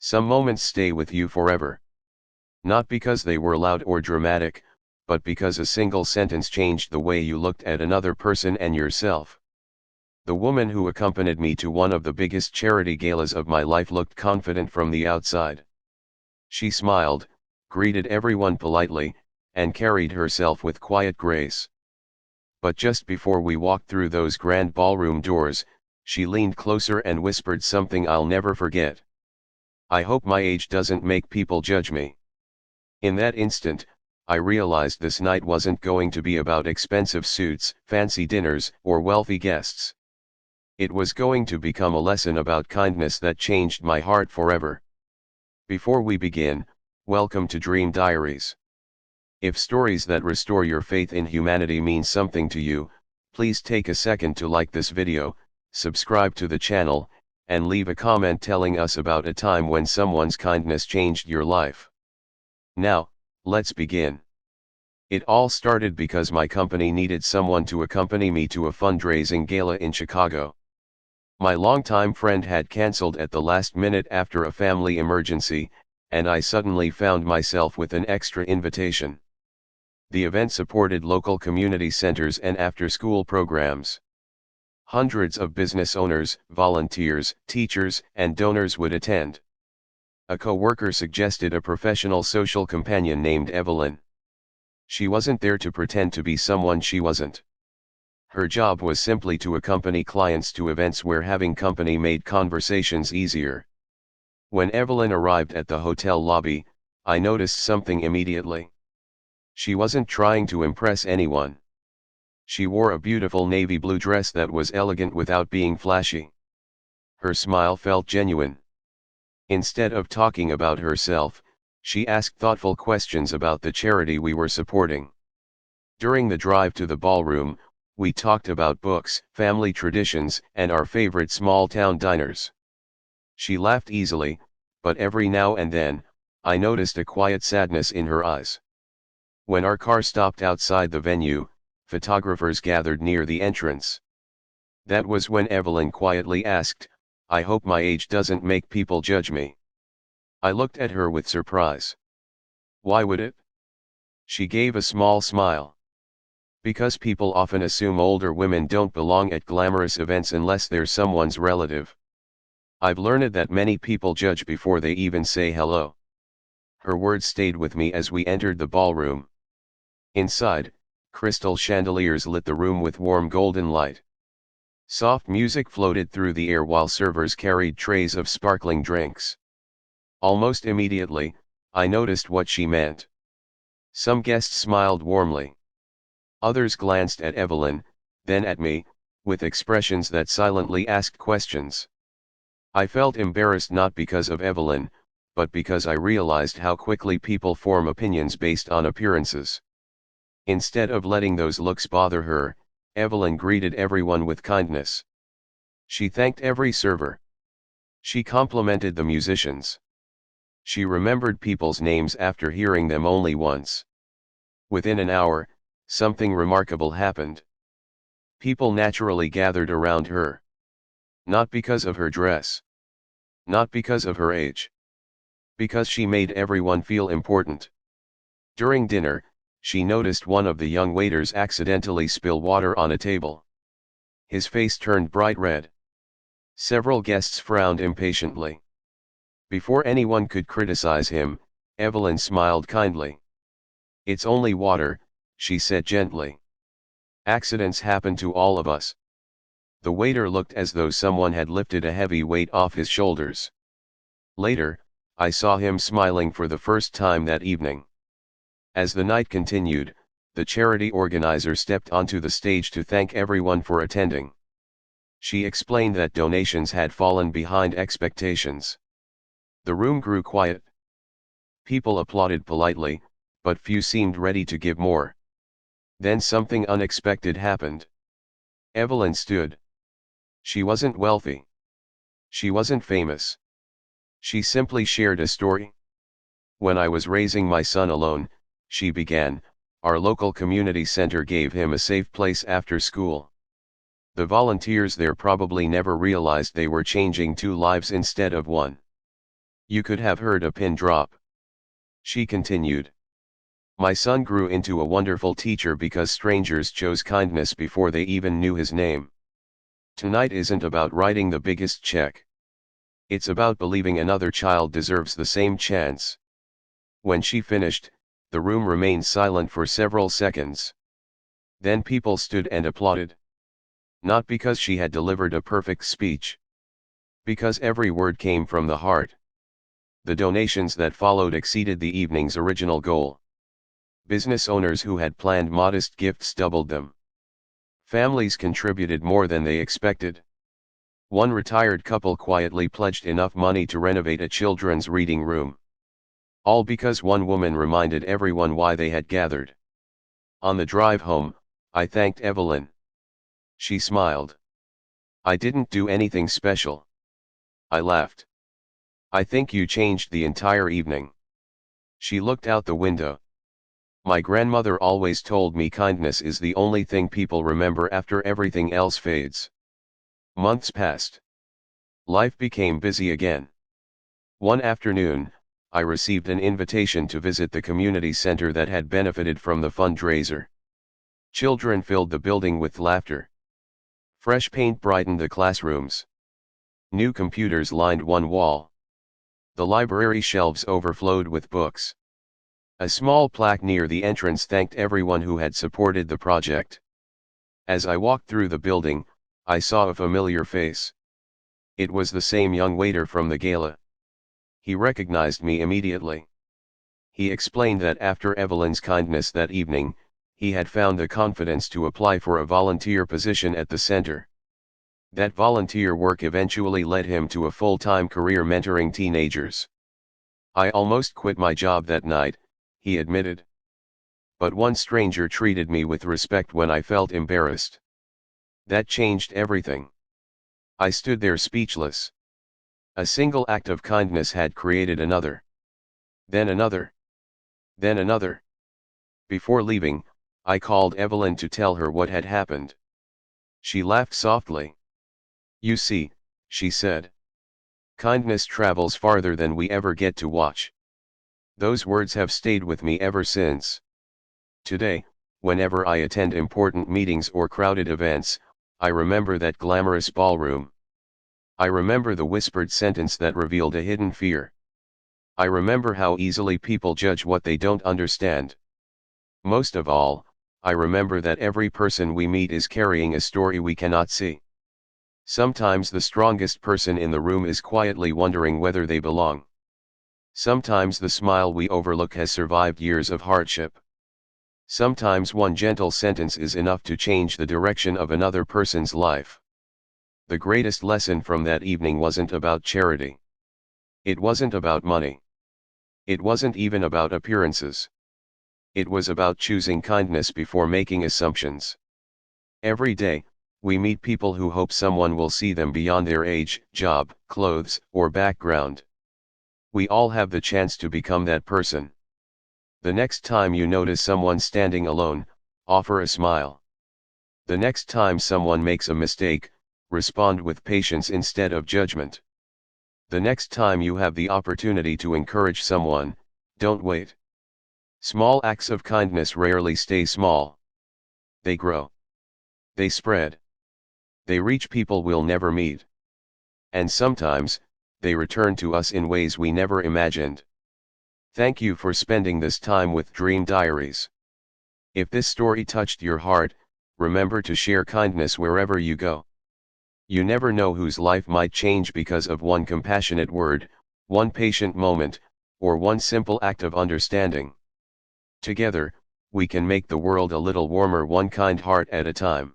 Some moments stay with you forever. Not because they were loud or dramatic, but because a single sentence changed the way you looked at another person and yourself. The woman who accompanied me to one of the biggest charity galas of my life looked confident from the outside. She smiled, greeted everyone politely, and carried herself with quiet grace. But just before we walked through those grand ballroom doors, she leaned closer and whispered something I'll never forget. "I hope my age doesn't make people judge me." In that instant, I realized this night wasn't going to be about expensive suits, fancy dinners, or wealthy guests. It was going to become a lesson about kindness that changed my heart forever. Before we begin, welcome to Dream Diaries. If stories that restore your faith in humanity mean something to you, please take a second to like this video, subscribe to the channel, and leave a comment telling us about a time when someone's kindness changed your life. Now, let's begin. It all started because my company needed someone to accompany me to a fundraising gala in Chicago. My longtime friend had canceled at the last minute after a family emergency, and I suddenly found myself with an extra invitation. The event supported local community centers and after-school programs. Hundreds of business owners, volunteers, teachers, and donors would attend. A co-worker suggested a professional social companion named Evelyn. She wasn't there to pretend to be someone she wasn't. Her job was simply to accompany clients to events where having company made conversations easier. When Evelyn arrived at the hotel lobby, I noticed something immediately. She wasn't trying to impress anyone. She wore a beautiful navy blue dress that was elegant without being flashy. Her smile felt genuine. Instead of talking about herself, she asked thoughtful questions about the charity we were supporting. During the drive to the ballroom, we talked about books, family traditions, and our favorite small-town diners. She laughed easily, but every now and then, I noticed a quiet sadness in her eyes. When our car stopped outside the venue, photographers gathered near the entrance. That was when Evelyn quietly asked, "I hope my age doesn't make people judge me." I looked at her with surprise. "Why would it?" She gave a small smile. "Because people often assume older women don't belong at glamorous events unless they're someone's relative. I've learned that many people judge before they even say hello." Her words stayed with me as we entered the ballroom. Inside, crystal chandeliers lit the room with warm golden light. Soft music floated through the air while servers carried trays of sparkling drinks. Almost immediately, I noticed what she meant. Some guests smiled warmly. Others glanced at Evelyn, then at me, with expressions that silently asked questions. I felt embarrassed not because of Evelyn, but because I realized how quickly people form opinions based on appearances. Instead of letting those looks bother her, Evelyn greeted everyone with kindness. She thanked every server. She complimented the musicians. She remembered people's names after hearing them only once. Within an hour, something remarkable happened. People naturally gathered around her. Not because of her dress. Not because of her age. Because she made everyone feel important. During dinner, she noticed one of the young waiters accidentally spill water on a table. His face turned bright red. Several guests frowned impatiently. Before anyone could criticize him, Evelyn smiled kindly. "It's only water," she said gently. "Accidents happen to all of us." The waiter looked as though someone had lifted a heavy weight off his shoulders. Later, I saw him smiling for the first time that evening. As the night continued, the charity organizer stepped onto the stage to thank everyone for attending. She explained that donations had fallen behind expectations. The room grew quiet. People applauded politely, but few seemed ready to give more. Then something unexpected happened. Evelyn stood. She wasn't wealthy. She wasn't famous. She simply shared a story. "When I was raising my son alone," she began, "our local community center gave him a safe place after school. The volunteers there probably never realized they were changing two lives instead of one. You could have heard a pin drop. She continued. My son grew into a wonderful teacher because strangers chose kindness before they even knew his name. Tonight isn't about writing the biggest check. It's about believing another child deserves the same chance. When she finished, the room remained silent for several seconds. Then people stood and applauded. Not because she had delivered a perfect speech. Because every word came from the heart. The donations that followed exceeded the evening's original goal. Business owners who had planned modest gifts doubled them. Families contributed more than they expected. One retired couple quietly pledged enough money to renovate a children's reading room. All because one woman reminded everyone why they had gathered. On the drive home, I thanked Evelyn. She smiled. I didn't do anything special. I laughed. I think you changed the entire evening. She looked out the window. My grandmother always told me kindness is the only thing people remember after everything else fades. Months passed. Life became busy again. One afternoon, I received an invitation to visit the community center that had benefited from the fundraiser. Children filled the building with laughter. Fresh paint brightened the classrooms. New computers lined one wall. The library shelves overflowed with books. A small plaque near the entrance thanked everyone who had supported the project. As I walked through the building, I saw a familiar face. It was the same young waiter from the gala. He recognized me immediately. He explained that after Evelyn's kindness that evening, he had found the confidence to apply for a volunteer position at the center. That volunteer work eventually led him to a full-time career mentoring teenagers. I almost quit my job that night, he admitted. But one stranger treated me with respect when I felt embarrassed. That changed everything. I stood there speechless. A single act of kindness had created another. Then another. Then another. Before leaving, I called Evelyn to tell her what had happened. She laughed softly. You see, she said. Kindness travels farther than we ever get to watch. Those words have stayed with me ever since. Today, whenever I attend important meetings or crowded events, I remember that glamorous ballroom. I remember the whispered sentence that revealed a hidden fear. I remember how easily people judge what they don't understand. Most of all, I remember that every person we meet is carrying a story we cannot see. Sometimes the strongest person in the room is quietly wondering whether they belong. Sometimes the smile we overlook has survived years of hardship. Sometimes one gentle sentence is enough to change the direction of another person's life. The greatest lesson from that evening wasn't about charity. It wasn't about money. It wasn't even about appearances. It was about choosing kindness before making assumptions. Every day, we meet people who hope someone will see them beyond their age, job, clothes, or background. We all have the chance to become that person. The next time you notice someone standing alone, offer a smile. The next time someone makes a mistake, respond with patience instead of judgment. The next time you have the opportunity to encourage someone, don't wait. Small acts of kindness rarely stay small. They grow. They spread. They reach people we'll never meet. And sometimes, they return to us in ways we never imagined. Thank you for spending this time with Dream Diaries. If this story touched your heart, remember to share kindness wherever you go. You never know whose life might change because of one compassionate word, one patient moment, or one simple act of understanding. Together, we can make the world a little warmer, one kind heart at a time.